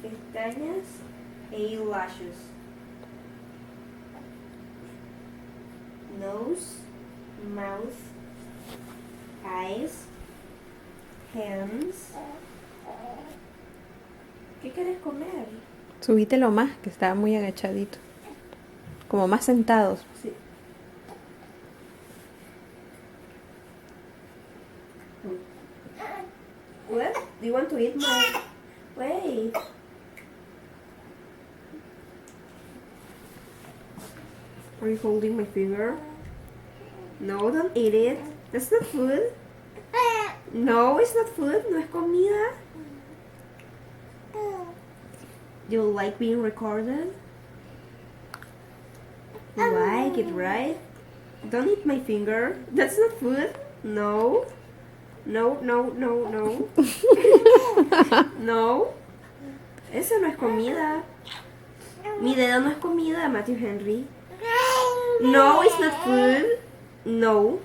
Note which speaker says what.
Speaker 1: pestañas, eyelashes. Nose, mouth, eyes, hands. ¿Qué quieres comer?
Speaker 2: Subítelo más, que estaba muy agachadito. Como más sentados.
Speaker 1: Sí. What? Do you want to eat my... Wait. Are you holding my finger? No, don't eat it. That's not food. No, it's not food. No es comida. You like being recorded? You like it, right? Don't eat my finger. That's not food. No. No, no, no, no. No. Eso no es comida. Mi dedo no es comida, Matthew Henry. No, it's not food. No.